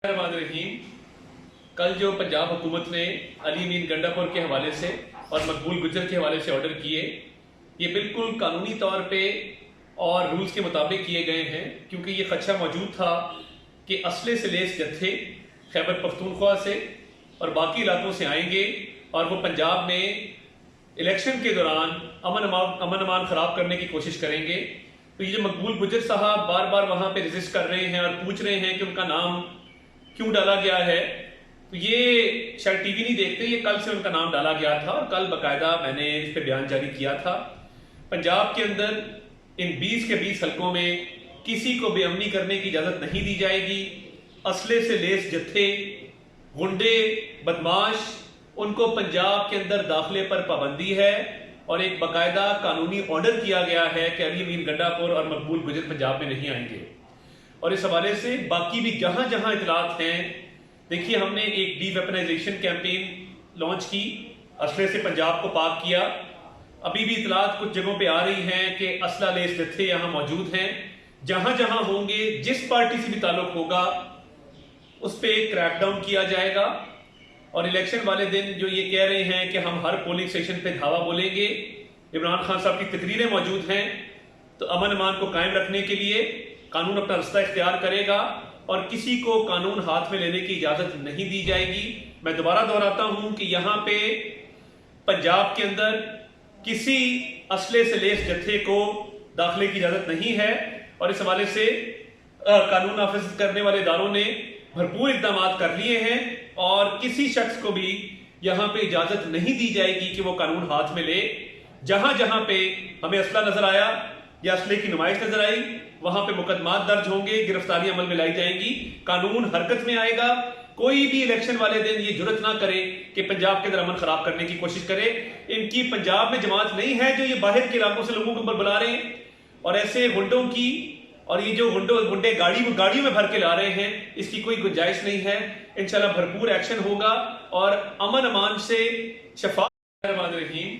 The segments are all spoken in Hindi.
रहीम। कल जो पंजाब हुकूमत ने अली अमीन गंडापुर के हवाले से और मकबूल गुजर के हवाले से ऑर्डर किए, ये बिल्कुल कानूनी तौर पे और रूल्स के मुताबिक किए गए हैं, क्योंकि ये खदशा मौजूद था कि असले से लेस जत्थे खैबर पख्तूनख्वा से और बाकी इलाकों से आएंगे और वो पंजाब में इलेक्शन के दौरान अमन अमान खराब करने की कोशिश करेंगे। तो ये जो मकबूल गुजर साहब बार बार वहां पे रजिस्ट कर रहे हैं और पूछ रहे हैं कि उनका नाम क्यों डाला गया है, तो ये शायद टीवी नहीं देखते, ये कल से उनका नाम डाला गया था और कल बकायदा मैंने इस पर बयान जारी किया था। पंजाब के अंदर इन 20 के 20 हलकों में किसी को बेअमनी करने की इजाजत नहीं दी जाएगी। असले से लेस जत्थे, गुंडे, बदमाश, उनको पंजाब के अंदर दाखिले पर पाबंदी है और एक बाकायदा कानूनी ऑर्डर किया गया है कि अली अमीन गंडापुर और मकबूल गुजर पंजाब में नहीं आएंगे। और इस हवाले से बाकी भी जहां जहां इतलात हैं, देखिए हमने एक डी वेपनाइजेशन कैंपेन लॉन्च की, असले से पंजाब को पाक किया। अभी भी इतलात कुछ जगहों पे आ रही हैं कि असला लेस जत्थे यहां मौजूद हैं। जहां जहां होंगे, जिस पार्टी से भी ताल्लुक होगा, उस पर एक क्रैकडाउन किया जाएगा। और इलेक्शन वाले दिन जो ये कह रहे हैं कि हम हर पोलिंग स्टेशन पे धावा बोलेंगे, इमरान खान साहब की तकरीरें मौजूद हैं, तो अमन अमान को कायम रखने के लिए कानून अपना रास्ता इख्तियार करेगा और किसी को कानून हाथ में लेने की इजाजत नहीं दी जाएगी। मैं दोबारा दोहराता हूं कि यहां पे पंजाब के अंदर किसी असले से लेस जत्थे को दाखिले की इजाजत नहीं है और इस हवाले से कानून नाफिज करने वाले इदारों ने भरपूर इकदाम कर लिए हैं और किसी शख्स को भी यहां पे इजाजत नहीं दी जाएगी कि वो कानून हाथ में ले। जहां जहां पे हमें असला नजर आया या असले की नुमाइश नजर आई, वहां पे मुकदमात दर्ज होंगे, गिरफ्तारी अमल में लाई जाएंगी, कानून हरकत में आएगा। कोई भी इलेक्शन वाले दिन ये जुर्रत ना करे कि पंजाब के अंदर अमन खराब करने की कोशिश करे। इनकी पंजाब में जमात नहीं है जो ये बाहर के इलाकों से लोगों को ऊपर बुला रहे हैं और ऐसे गुंडों की और ये जो गुंडे गाड़ियों में भर के ला रहे हैं, इसकी कोई गुंजाइश नहीं है। इंशाल्लाह भरपूर एक्शन होगा और अमन अमान से रहीम।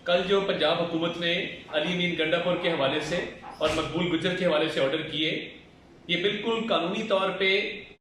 कल जो पंजाब हुकूमत ने अली अमीन गंडापुर के हवाले से और मकबूल गुजर के हवाले से ऑर्डर किए, ये बिल्कुल कानूनी तौर पे